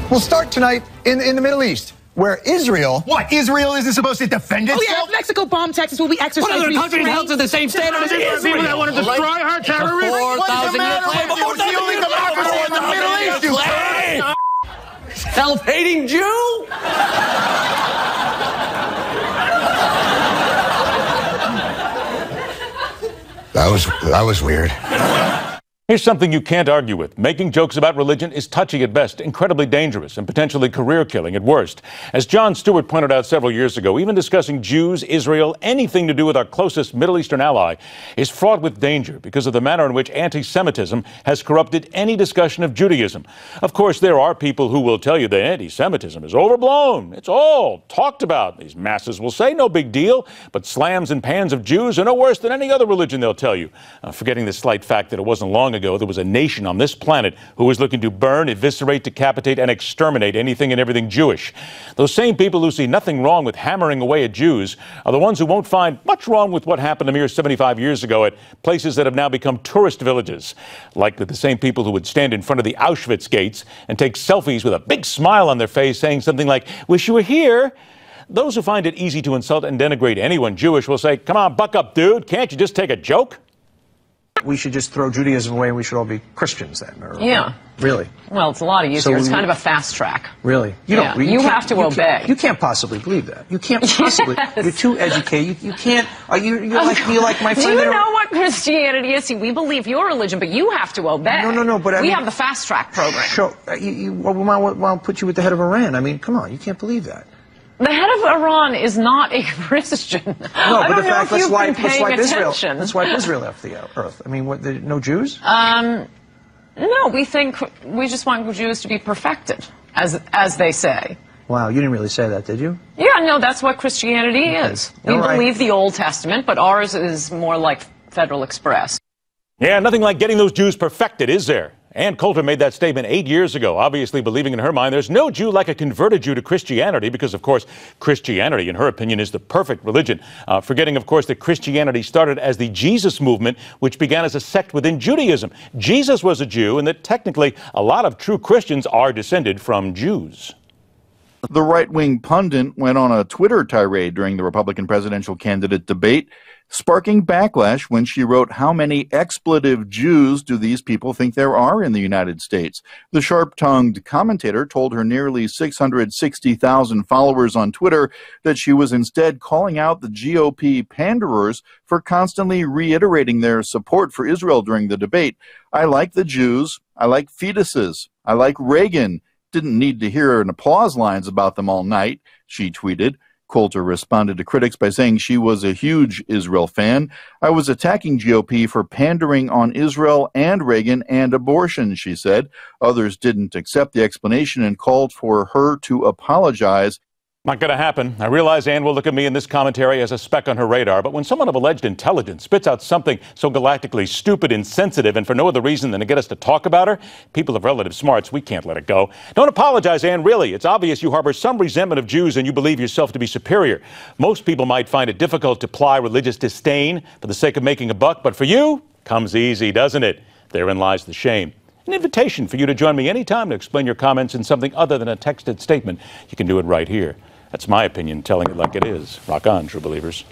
We'll start tonight in the Middle East, where Israel... What? Israel isn't supposed to defend itself? Oh, yeah, if Mexico bombed Texas, will we exercise What other country held to the same standard as Israel? People that want to destroy our terrorists? What's the matter with you? It's the only democracy in the Middle East, you claim! Self-hating Jew? That was weird. Here's something you can't argue with. Making jokes about religion is touchy at best, incredibly dangerous, and potentially career-killing at worst. As Jon Stewart pointed out several years ago, even discussing Jews, Israel, anything to do with our closest Middle Eastern ally is fraught with danger because of the manner in which anti-Semitism has corrupted any discussion of Judaism. Of course, there are people who will tell you that anti-Semitism is overblown. It's all talked about. These masses will say no big deal, but slams and pans of Jews are no worse than any other religion, they'll tell you. Forgetting the slight fact that it wasn't long ago there was a nation on this planet who was looking to burn, eviscerate, decapitate, and exterminate anything and everything Jewish. Those same people who see nothing wrong with hammering away at Jews are the ones who won't find much wrong with what happened a mere 75 years ago at places that have now become tourist villages. Like the same people who would stand in front of the Auschwitz gates and take selfies with a big smile on their face saying something like, "Wish you were here." Those who find it easy to insult and denigrate anyone Jewish will say, "Come on, buck up, dude. Can't you just take a joke?" We should just throw Judaism away and we should all be Christians then? Or, Yeah. Really? Well, it's a lot easier. It's kind of a fast track. Really? You have to obey. You can't possibly believe that. You can't possibly. Yes. You're too educated. You can't. You're like my friend. Do you know what Christianity is? See, we believe your religion, but you have to obey. No. But we have the fast track program. Sure. I'll put you with the head of Iran. I mean, come on. You can't believe that. The head of Iran is not a Christian. No, but the fact, let's wipe Israel off the earth. I mean, no Jews? No, we just want Jews to be perfected, as they say. Wow, you didn't really say that, did you? Yeah, no, that's what Christianity is. We believe the Old Testament, but ours is more like Federal Express. Yeah, nothing like getting those Jews perfected, is there? Ann Coulter made that statement 8 years ago, obviously believing in her mind there's no Jew like a converted Jew to Christianity because, of course, Christianity, in her opinion, is the perfect religion. Forgetting, of course, that Christianity started as the Jesus movement, which began as a sect within Judaism. Jesus was a Jew, and that technically a lot of true Christians are descended from Jews. The right-wing pundit went on a Twitter tirade during the Republican presidential candidate debate, sparking backlash when she wrote, "How many expletive Jews do these people think there are in the United States?" The sharp-tongued commentator told her nearly 660,000 followers on Twitter that she was instead calling out the GOP panderers for constantly reiterating their support for Israel during the debate. "I like the Jews. I like fetuses. I like Reagan. Didn't need to hear an applause lines about them all night," she tweeted. Coulter responded to critics by saying she was a huge Israel fan. "I was attacking GOP for pandering on Israel and Reagan and abortion," she said. Others didn't accept the explanation and called for her to apologize. Not going to happen. I realize Ann will look at me in this commentary as a speck on her radar, but when someone of alleged intelligence spits out something so galactically stupid, insensitive, and for no other reason than to get us to talk about her, people of relative smarts, we can't let it go. Don't apologize, Ann, really. It's obvious you harbor some resentment of Jews and you believe yourself to be superior. Most people might find it difficult to ply religious disdain for the sake of making a buck, but for you, comes easy, doesn't it? Therein lies the shame. An invitation for you to join me anytime to explain your comments in something other than a texted statement. You can do it right here. That's my opinion, telling it like it is. Rock on, true believers.